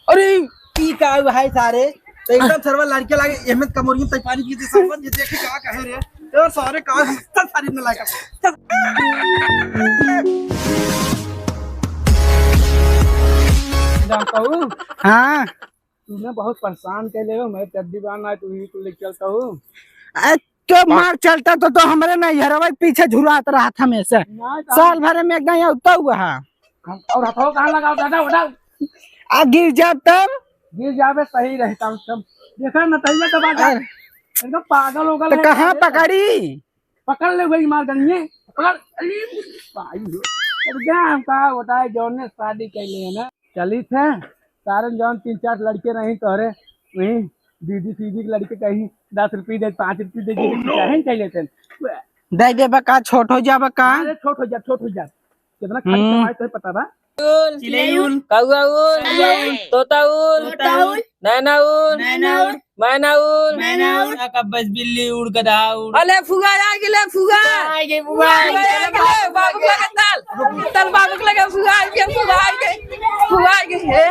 अरे की का है सारे तो एकदम सर्वर लड़के लागे अहमद कमोरियन तैपारी की सर्वर ये देखे का कहे रे तो सारे का सारी न लागा जानता हूँ हाँ तूने बहुत परेशान कर ले हो। मैं चड्डी बांधना है तू ही को लेके चलता हूँ। तो मार चलता तो हमारे नहीं हरवा पीछे झुराता रहा था हमेशा साल भर में एकदम यहाँ उतना हुआ है। और हथो कहाँ लगाओ दादा उठाओ आ गिर जा तब गिर जावे सही रहता हूँ सब देखा न तैयार तो बाजा एकदम पागल हो गया। तो कहाँ पकड़ी पकड़ ले भाई मार गनिए पकड़ अरे भाई अब क्या हम कहा होता है जौन ने शादी कर ली है ना चली थे सारे जौन 3-4 लड़के नहीं तोरे वही दीदी सीधी के लड़के कहीं 10 रुपये दे 5 रुपये दे कहीं कह लेते दे दे बका छोट हो जा बका अरे छोट हो जा कितना खर्च कमाए तो पता बा चिलेउल काउआउल तोताउल नैनाउल मैनाउल बस बिल्ली उड़ गधा उड़ अले फुगा आ गेले फुगा आ गे फुगा बाबू लगे तल बाबू लगे फुगा आ गे हे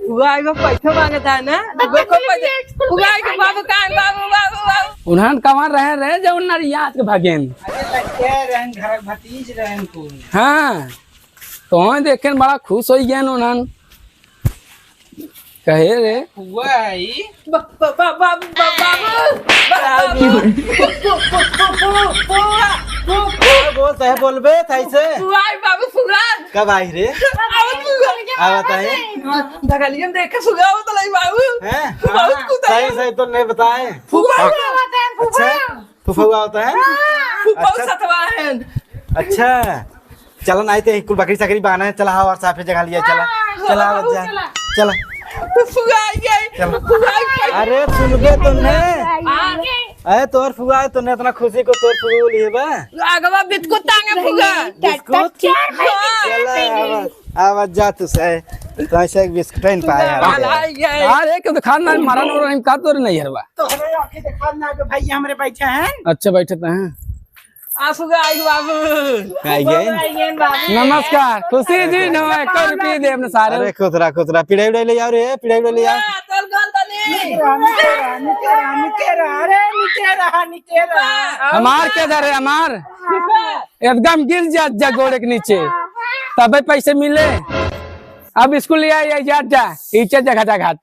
फुगा को पैसा मांगता है ना फुगा के बाबू का बाबू उन्हन कमार रहे जो उन्नर याद के भागेन घर भतीज रहन को हाँ तो देखे बड़ा खुश हो गया उन्हन कहे रे हुआ है बोलते है बोलबे ऐसे बाबू फुगा कब आई रे आ बताए दगलियम देख फुगा हो तो नहीं बाबू हैं सही सही तो नहीं बताए फुगा होता है अच्छा फुफुआ होता है फुफा सतवा है अच्छा चलो नहीं तो कुल बकरी सकरी बहाना है चला और साफे जगह लिया चला चला जा चला फुगा गई अरे सुनबे तुमने अरे तोर फुगा है तूने इतना खुशी को तोर फुगा लिए बा आगवा बिस्कुट टांगे फुगा बिस्कुट चला आवाज जा तू से तो ऐसे एक बिस्कुट नहीं पाया अरे क्यों खाना मारा नहीं का तो नहीं हरवा तो हमें आके दिखा ना कि भाई हमारे बैठे हैं अच्छा बैठे हैं आ फुगा आई बाबू आई गए नमस्कार खुशी जी न 1 रुपये दे अपने सारे अरे खुतरा पिड़ाई उड़ाई ले आओ रे पिड़ाई उड़ाई ले आओ तोर गन तनी नीचे रहा हमार के धरे हमार एकदम गिर जा गोड़े के नीचे तबे पैसे मिले अब स्कूल ले आई जा टीचर जगह घाट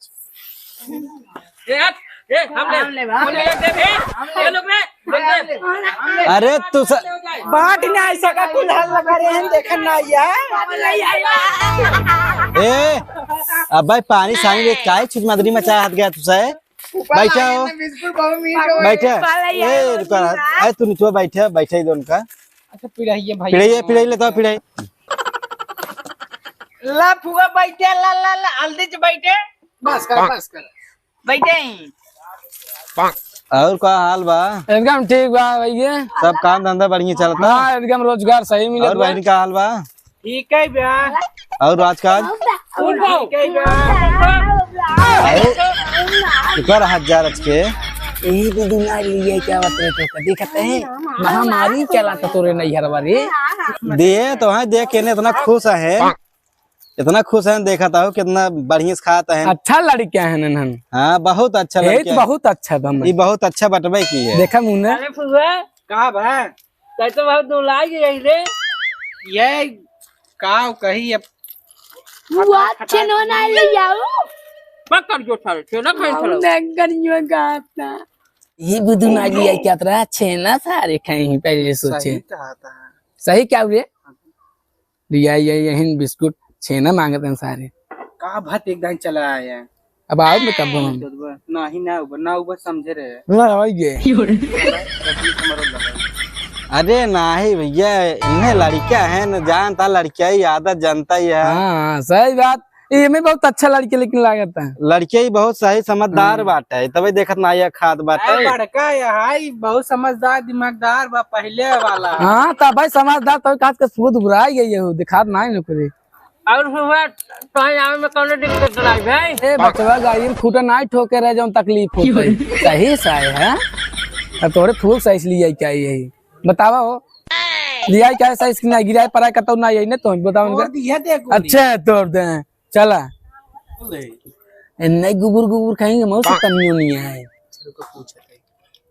अरे तू बाट ना ऐसा का कुल्हाड़ लगा रहे हैं देखन ना ए अब भाई पानी सानी ले काय छुट मदरी में चाय हाथ गया तुसे बैठा हो बैठा ए रुका ए तू नीचे बैठा ही दोन का अच्छा पिड़ाइए भाई पिड़ाई ले तो पिड़ाई ला फुगा बैठे ला हल्दी से बैठे बस कर बैठे और का हाल बा एकदम ठीक बा भैया सब काम धंधा बढ़िया चलता हाँ एकदम रोजगार सही मिले और बहन का हाल बा ठीक है बा और राजकाज ठीक है बा कर हजार के यही तो दुनिया लिए क्या बता तो देखते हैं महामारी चला तो तोरे नहीं हरवा रे दे तो है देख के इतना खुश है देखा था कितना बढ़िया से खाता है अच्छा लड़कियां है नन हाँ बहुत अच्छा लड़का बहुत अच्छा बम ये बहुत अच्छा बटवे की है देखा मुन्ने अरे फुगा का बा तै तो बहुत दुलाई गई रे ये का कही अब अच्छे नो ना ले जाओ पकड़ जो छे ना खाई छलो गरियो गाता ये बुद्धू ना लिया क्या तरह अच्छे ना सारे कहीं पहले सोचे सही क्या हुए लिया यही बिस्कुट छेना मांगते हैं सारे का भात एकदम चला आया अब आओ में कब नहीं ना ऊपर समझे रहे अरे नहीं भैया इन्हें लड़कियां है न जानता लड़किया ही आदत जनता ही है हाँ सही बात ये में बहुत अच्छा लड़के लेकिन लागत है लड़के ही बहुत सही समझदार बात है तभी देखत ना ये खाद बात है लड़का है बहुत समझदार दिमागदार बा पहले वाला हाँ तब भाई समझदार तो खास के सूद बुराई गई है दिखात ना ही नौकरी और फुगा तो आवे में कोनो दिक्कत नहीं भाई ए बचवा गाड़ी में खूटा ना ठोके रह जाऊं तकलीफ हो सही सही है अब तोरे फूल सही इसलिए क्या यही बतावा हो लिया क्या सही इसकी ना गिराए पराए कतो ना यही ना तो बताओ इनका अच्छा तोड़ दे चला नहीं गुबुर गुबुर खाएंगे मौसम पनियो नहीं है।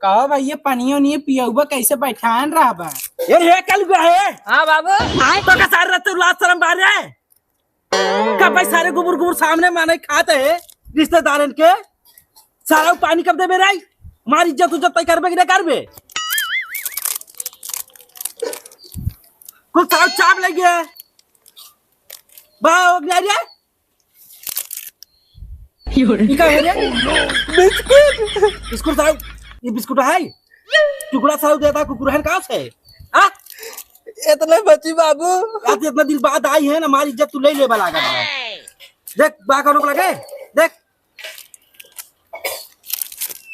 कहो भैया पनियो नहीं पियौबा कैसे बैठान रहा बा। ये कल गया है हाँ बाबू तो का सारे रत लात शर्म बार है का भाई सारे गुबुर गुबुर सामने माने खाते है रिश्तेदारन के सारा पानी कब दे मेरा हमारी इज्जत उज्जत तय करबे कि नहीं करबे कुछ सारा चाप लग गया बा हो गया रे ये क्या है रे बिस्कुट बिस्कुट सारा ये बिस्कुट है टुकड़ा सारा देता कुकुर है कहां से हां इतने बची बाबू आज इतना दिन बाद आई है ना हमारी इज्जत तू ले बला कर देख बा करो को लगे देख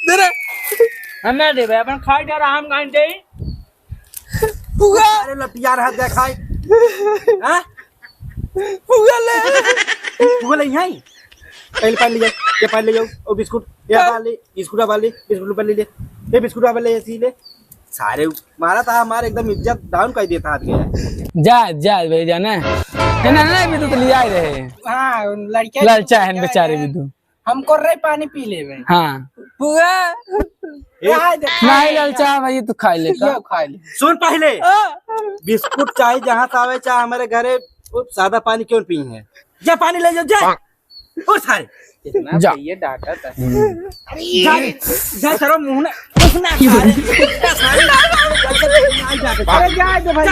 तेरे हमें देबे अपन खाई डर आम गान दे फुगा अरे लपिया रहा दे खाई हां फुगा ले तू ले यहीं पहले पान ले ये पान ले जाओ और बिस्कुट ये वाले बिस्कुट वाले ले ये बिस्कुट वाले ऐसी ले सारे मारा था हमारे एकदम इज्जत डाउन कर देता हाथ गया जा जा भाई जाना है ना नहीं भी तो ले आए रहे। हां लड़के ललचा है बेचारे भी तू हमको रे पानी पी लेबे। हाँ फुगा नहीं ललचा भाई तू खा ले का खा ले सुन पहले बिस्कुट चाहे जहां से आवे चाहे हमारे घरे वो सादा पानी क्यों पी है जा पानी ले जाओ जा और सारे इतना ये डाटा था जा चलो मुंह ना सारे अरे जा दे भाई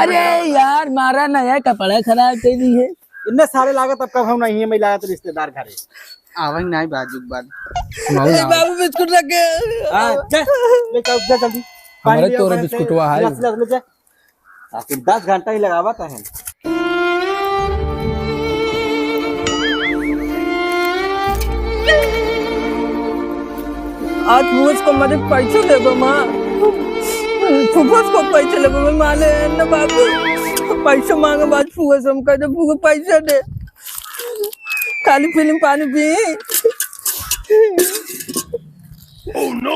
अरे यार मारा नया कपड़ा खराब कर दी है। इतने सारे लागत अब कब हम नहीं है मैं लाया तो रिश्तेदार घरे आवन नहीं बाजुक बाद बाबू बिस्कुट रख के हां जा ले जाओ जा जल्दी हमारे तोरे बिस्कुटवा है ले जा आखिर 10 घंटा ही लगावा था है आज फुफस को मेरे पैसे देबो माँ फुफस को पैसे लेबो मैं माने न बाबू पैसे मांगे बाद फुफस हम कहते फुफस पैसे दे खाली फिल्म पानी पी ओह नो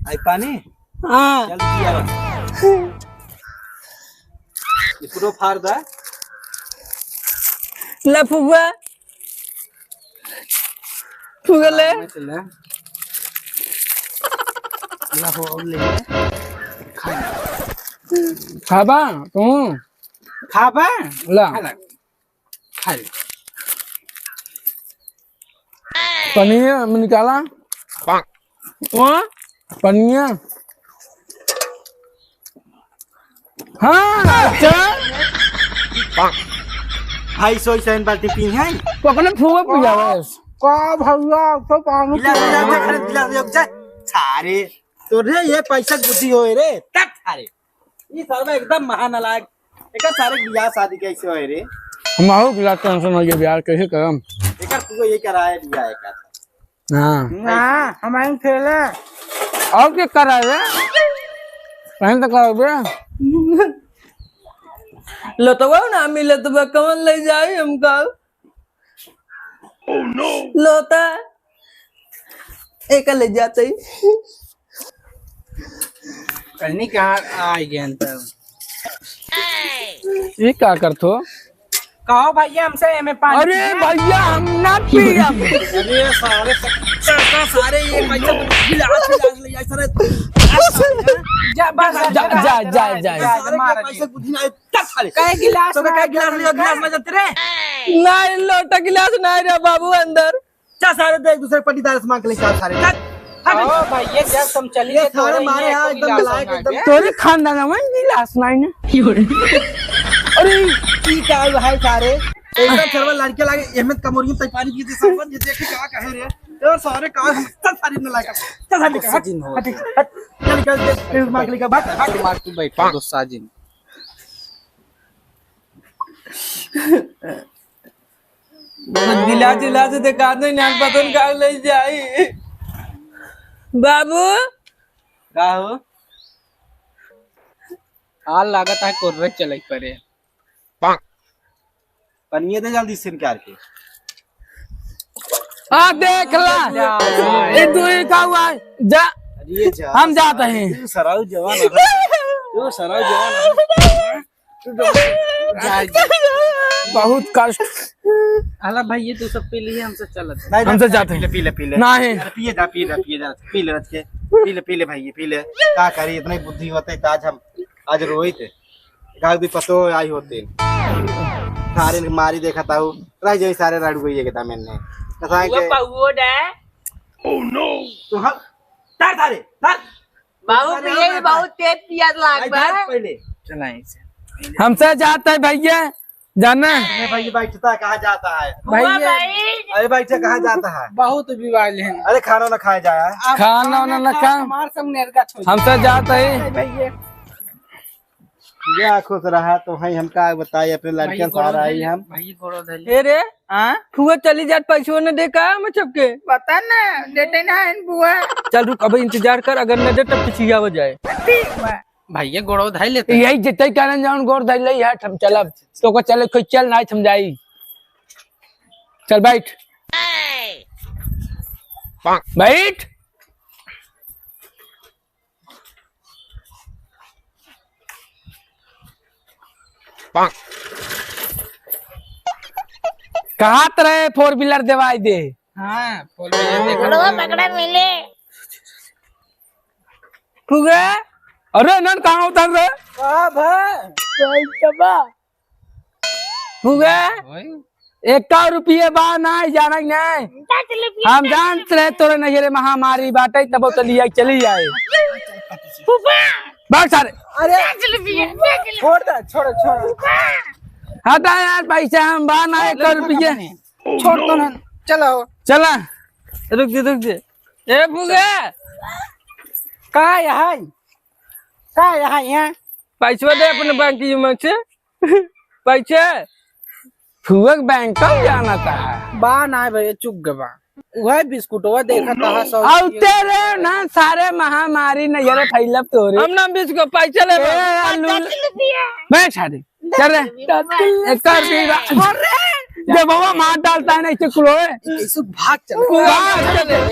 आई पानी हाँ जल्दी यार इसको फाड़ दे ले फुफा फुफा ले चले ला हो ले खाबा तू खाबा ला खा ले पनीर में निकाला वहाँ पनिया हाँ भाई सोई सैन बाल्टी पी है तो अपने फूल पिया बस का भैया तो पानी गिलास जा सारे तो रे ये पैसा गुद्दी होए रे तक सारे ये सर्व एकदम महानालायक एका सारे बियाह शादी कैसे होए रे हम आओ गिला टेंशन हो गया यार कैसे करम एका तू ये कराए बियाह एका हाँ ना हमारे खेले और क्या करा रे पहले तो करो बे लतवा ना मिले तो कमल ले जाए हमका ओह नो लोता एक ले जाते ही कहीं कहाँ आ गए अंतर ये क्या करतो कहो भैया हमसे एमे पानी अरे भैया हम ना पिया अरे सारे सारे ये पैसा गिलास ले जाए सारे जा बस जा मार पैसा गुद्दी ना तक सारे कहे गिलास तो कहे गिलास ले गिलास में जाते रे नहीं लोटा गिलास नहीं रे बाबू अंदर चा सारे देख दूसरे पट्टीदार से मांग के ले चल सारे ओ भैया जब तुम चलिए ये सारे मारे यार एकदम लायक एकदम तोरे खानदान में गिलास नहीं ना अरे की क्या है भाई सारे एकदम सर्व लड़के लागे अहमद कमोरी तय पानी पीते सरपंच ये देख क्या कहे रे और सारे का चल सारी न लायक चल सारी का हट चल निकल दे मांग ले का भाग मार तू बैठा दो साजिन गिलास गिलास दिखा दो ना पतन का ले जाए बाबू का हो हाल लागत है कोर्रे चले परे पनिए दे जल्दी से निकाल के। आ देख ला ये दूरी का हुआ है। जा अरे जा हम जाते हैं। तू सराउ जवान है, तू सराउ जवान है। बहुत कष्ट। अला भाई ये तो सब पी लिए हमसे चलत नहीं, हमसे जाते हैं। पी ले पी ले नहीं अरे पिए जा पी ले पी ले रच के पी ले भाई पी ले। का करी इतना ही बुद्धि होते कि आज हम आज रोई थे गाँव भी पतो आई होते सारे ने मारी देखा था रह जाए सारे रड़ गई है मैंने कसाए के ओह नो तू हम तार तारे तार बाबू पिए बहुत तेज पिया लाग बा पहले चलाएं से हमसे जाता है भैया जाना। अरे भाई बैठता कहाँ जाता है भैया अरे बैठे कहाँ जाता है बहुत विवाद है अरे खाना ना खाया जाए खाना वाना न खा हमार सब निर्गत हो हमसे जाता है। भैया ये खुश रहा तो भाई हम का बताइए अपने लड़कियां सारा आई हम भाई गोड़ो धले ए रे हां फुआ चली जात पैसों ने देखा मतलब के पता ना देते ना इन बुआ चल रुक अभी इंतजार कर अगर न दे तब पिछिया हो जाए भैया गोड़ो धै लेते यही जितने कारण जाऊन गोर धैल ले हट हम चलब तो को चले कोई चल नहीं समझाई। चल बैठ बैठ कहा तरह 4 व्हीलर दवाई दे। हां बोल देखो पकड़ा मिले फुगे अरे नन कहाँ उतर रे फुगे 1 रुपये बा नहीं जाना नहीं हम जानते रहे तोरे नजरे महामारी बाटे तब चली चली जाए बहुत सारे छोड़ दे छोड़ हटा यार पैसा हम बा ना 1 रुपये छोड़ तो ना चलो चला रुक दे ए फुगे का यहाँ पैसा दे अपने बैंक की में से पैसे फुगक बैंक कब जाना था बा ना भैया चुप गवा वह बिस्कुटवा देखा था और तेरे ना सारे महामारी नजर फैलब तोरे हम ना बीच को पैसा ले बैठ सारे चल रे 1 रुपया जब बाबा मार डालता है ना इसे कुलोए ऐसे भाग चल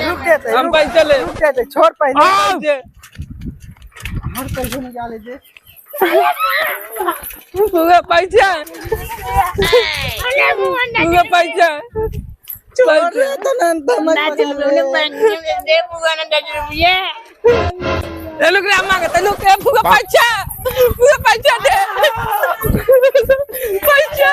रुक जाते हम पैसा ले रुक जाते छोड़ पहले आओ। हर पैसे निकाले दे फुगा पैसा फुगा पैसा छोड़ रे तो ना ए लोग रे मांगे त लोग ए फुगा पैसा दे पैसा